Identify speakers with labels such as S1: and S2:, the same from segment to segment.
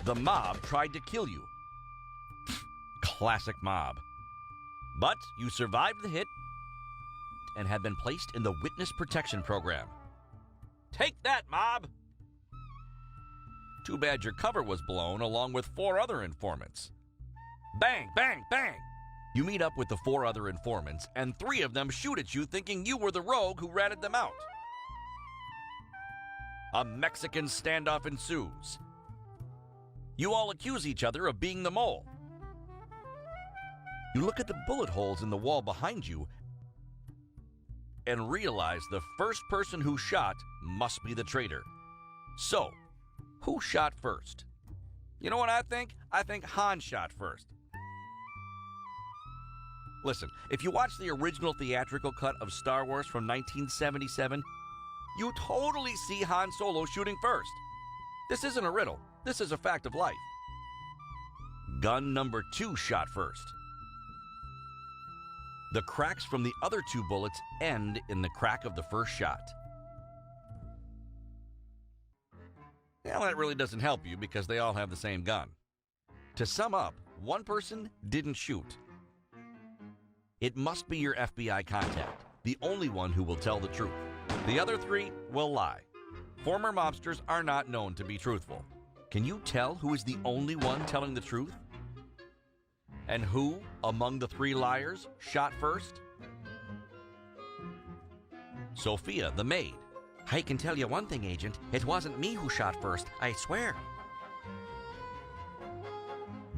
S1: The mob tried to kill you. Classic mob. But you survived the hit and have been placed in the Witness Protection Program. Take that, mob! Too bad your cover was blown along with 4 other informants. Bang, bang, bang! You meet up with the 4 other informants, and 3 of them shoot at you thinking you were the rogue who ratted them out. A Mexican standoff ensues. You all accuse each other of being the mole. You look at the bullet holes in the wall behind you and realize the first person who shot must be the traitor. So, who shot first? You know what I think? I think Han shot first. Listen, if you watch the original theatrical cut of Star Wars from 1977, you totally see Han Solo shooting first. This isn't a riddle. This is a fact of life. Gun number 2 shot first. The cracks from the other 2 bullets end in the crack of the first shot. Well, that really doesn't help you because they all have the same gun. To sum up, one person didn't shoot. It must be your FBI contact, the only one who will tell the truth. The other 3 will lie. Former mobsters are not known to be truthful. Can you tell who is the only one telling the truth? And who, among the 3 liars, shot first? Sophia the Maid. I can tell you one thing, Agent. It wasn't me who shot first, I swear.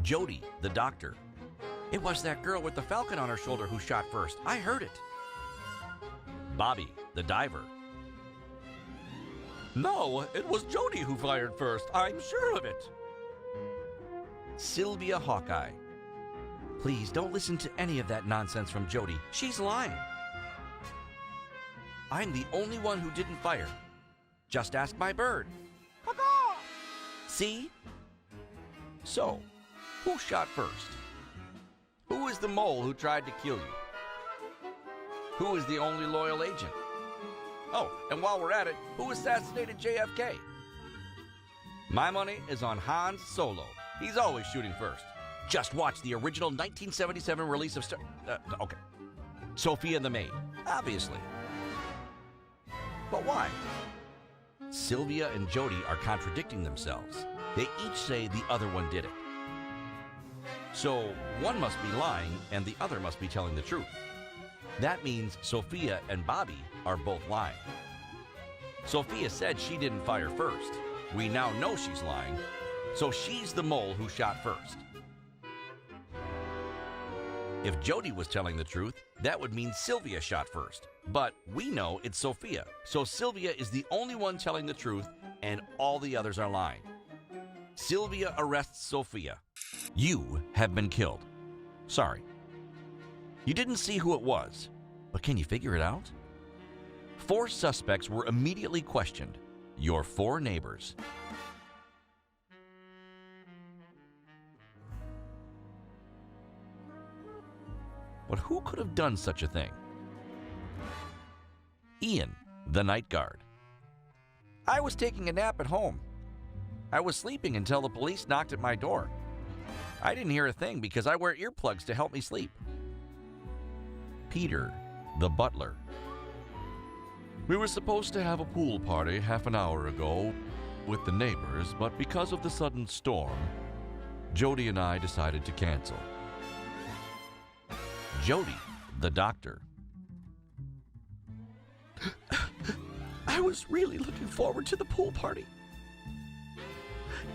S1: Jody the Doctor. It was that girl with the falcon on her shoulder who shot first. I heard it. Bobby the Diver. No, it was Jody who fired first. I'm sure of it. Sylvia Hawkeye. Please don't listen to any of that nonsense from Jody. She's lying. I'm the only one who didn't fire. Just ask my bird. See? So, who shot first? Who is the mole who tried to kill you? Who is the only loyal agent? Oh, and while we're at it, who assassinated JFK? My money is on Han Solo. He's always shooting first. Just watch the original 1977 release of okay. Sophia the Maid, obviously. But why? Sylvia and Jody are contradicting themselves. They each say the other one did it. So one must be lying and the other must be telling the truth. That means Sophia and Bobby are both lying. Sophia said she didn't fire first. We now know she's lying, so she's the mole who shot first. If Jody was telling the truth, that would mean Sylvia shot first. But we know it's Sophia, so Sylvia is the only one telling the truth and all the others are lying. Sylvia arrests Sophia. You have been killed. Sorry. You didn't see who it was, but can you figure it out? 4 suspects were immediately questioned. Your 4 neighbors. But who could have done such a thing? Ian, the night guard. I was taking a nap at home. I was sleeping until the police knocked at my door. I didn't hear a thing because I wear earplugs to help me sleep. Peter, the butler. We were supposed to have a pool party half an hour ago with the neighbors, but because of the sudden storm, Jody and I decided to cancel. Jody, the doctor. I was really looking forward to the pool party.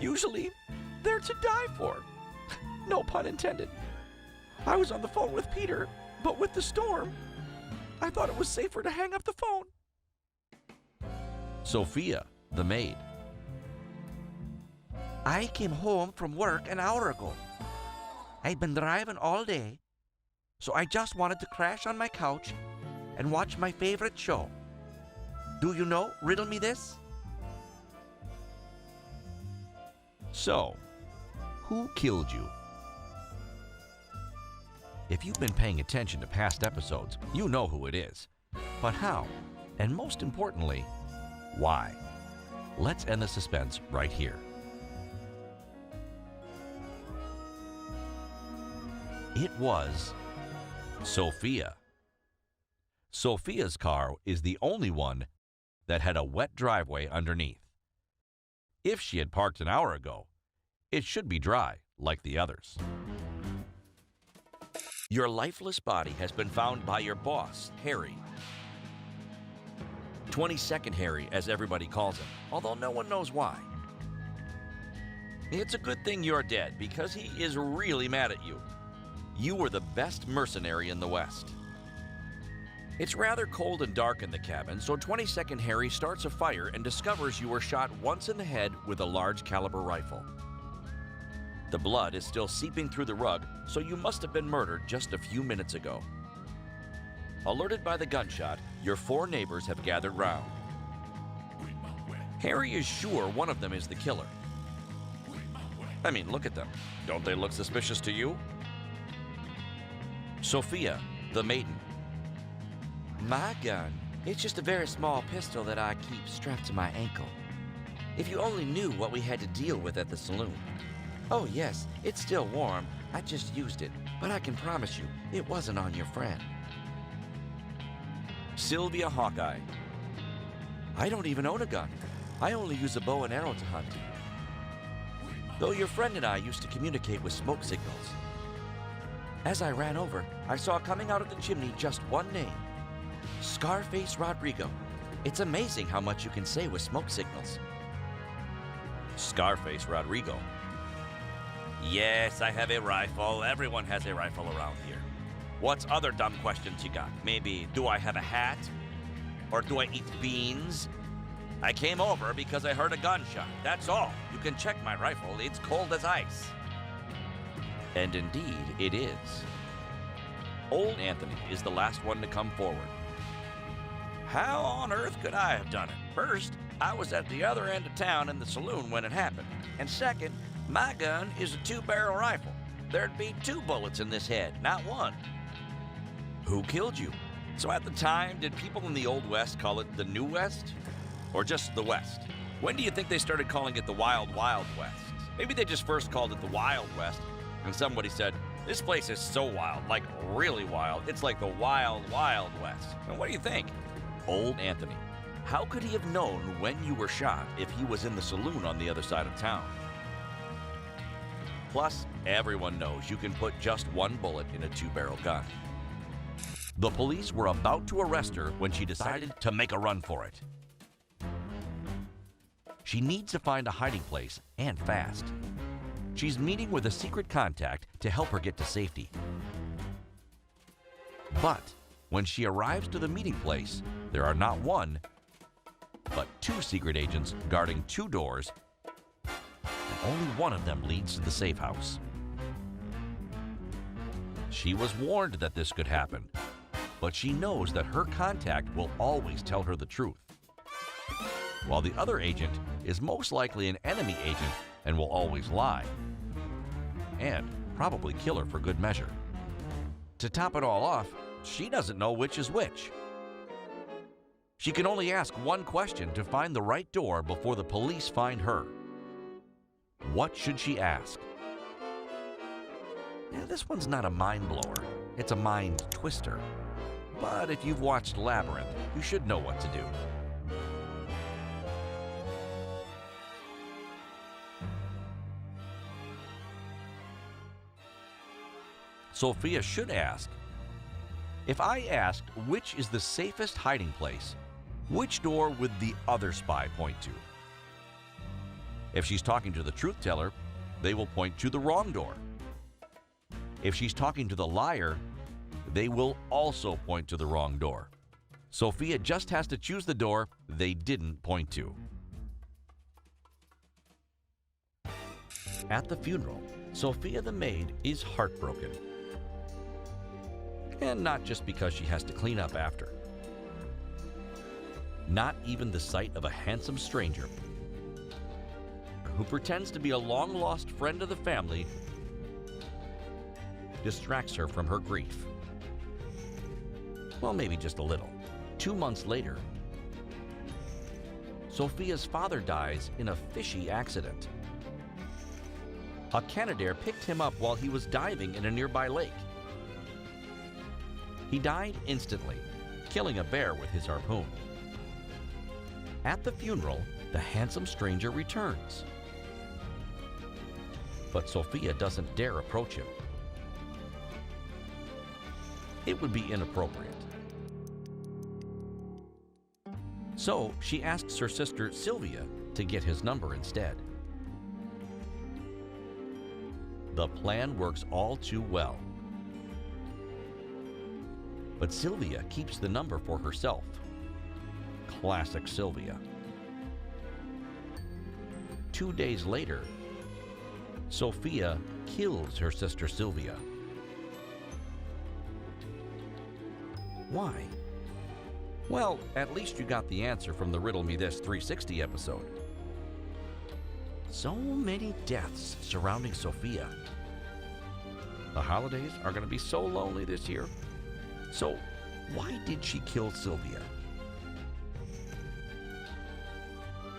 S1: Usually, they're to die for. No pun intended. I was on the phone with Peter, but with the storm, I thought it was safer to hang up the phone. Sophia, the maid. I came home from work an hour ago. I'd been driving all day, so I just wanted to crash on my couch and watch my favorite show. Do you know Riddle Me This? So, who killed you? If you've been paying attention to past episodes, you know who it is. But how? And most importantly, why? Let's end the suspense right here. It was Sophia. Sophia's car is the only one that had a wet driveway underneath. If she had parked an hour ago, it should be dry like the others. Your lifeless body has been found by your boss, Harry. 22nd Harry, as everybody calls him, although no one knows why. It's a good thing you're dead, because he is really mad at you. You were the best mercenary in the West. It's rather cold and dark in the cabin, so 22nd Harry starts a fire and discovers you were shot once in the head with a large caliber rifle. The blood is still seeping through the rug, so you must have been murdered just a few minutes ago. Alerted by the gunshot, your 4 neighbors have gathered round. Harry is sure one of them is the killer. I mean, look at them. Don't they look suspicious to you? Sophia the Maiden.
S2: My gun? It's just a very small pistol that I keep strapped to my ankle. If you only knew what we had to deal with at the saloon. Oh yes, it's still warm. I just used it, but I can promise you, it wasn't on your friend.
S1: Sylvia Hawkeye.
S2: I don't even own a gun. I only use a bow and arrow to hunt. Though your friend and I used to communicate with smoke signals. As I ran over, I saw coming out of the chimney just one name. Scarface Rodrigo. It's amazing how much you can say with smoke signals.
S1: Scarface Rodrigo. Yes, I have a rifle. Everyone has a rifle around here. What's other dumb questions you got? Maybe, do I have a hat? Or do I eat beans? I came over because I heard a gunshot. That's all. You can check my rifle. It's cold as ice. And indeed, it is. Old Anthony is the last one to come forward. How on earth could I have done it? First, I was at the other end of town in the saloon when it happened. And second, my gun is a 2-barrel rifle. There'd be 2 bullets in this head, not 1. Who killed you? So at the time, did people in the Old West call it the New West? Or just the West? When do you think they started calling it the Wild Wild West? Maybe they just first called it the Wild West, and somebody said, this place is so wild, like really wild. It's like the Wild Wild West. And what do you think? Old Anthony. How could he have known when you were shot if he was in the saloon on the other side of town? Plus, everyone knows you can put just 1 bullet in a 2-barrel gun. The police were about to arrest her when she decided to make a run for it. She needs to find a hiding place, and fast. She's meeting with a secret contact to help her get to safety. But when she arrives to the meeting place, there are not 1, but 2 secret agents guarding 2 doors, and only one of them leads to the safe house. She was warned that this could happen, but she knows that her contact will always tell her the truth, while the other agent is most likely an enemy agent and will always lie, and probably kill her for good measure. To top it all off, she doesn't know which is which. She can only ask 1 question to find the right door before the police find her. What should she ask? Now, this one's not a mind blower, it's a mind twister. But if you've watched Labyrinth, you should know what to do. Sophia should ask, if I asked which is the safest hiding place, which door would the other spy point to? If she's talking to the truth teller, they will point to the wrong door. If she's talking to the liar, they will also point to the wrong door. Sophia just has to choose the door they didn't point to. At the funeral, Sophia the Maid is heartbroken. And not just because she has to clean up after. Not even the sight of a handsome stranger who pretends to be a long-lost friend of the family distracts her from her grief. Well, maybe just a little. 2 months later, Sophia's father dies in a fishy accident. A Canadair picked him up while he was diving in a nearby lake. He died instantly, killing a bear with his harpoon. At the funeral, the handsome stranger returns. But Sophia doesn't dare approach him. It would be inappropriate. So she asks her sister Sylvia to get his number instead. The plan works all too well. But Sylvia keeps the number for herself. Classic Sylvia. 2 days later, Sophia kills her sister Sylvia. Why? Well, at least you got the answer from the Riddle Me This 360 episode. So many deaths surrounding Sophia. The holidays are going to be so lonely this year. So, why did she kill Sylvia?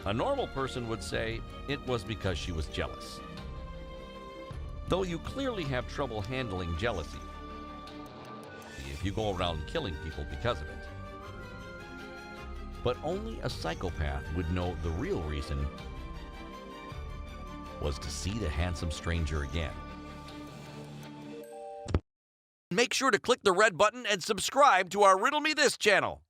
S1: A normal person would say it was because she was jealous. Though you clearly have trouble handling jealousy if you go around killing people because of it. But only a psychopath would know the real reason was to see the handsome stranger again. Make sure to click the red button and subscribe to our Riddle Me This channel.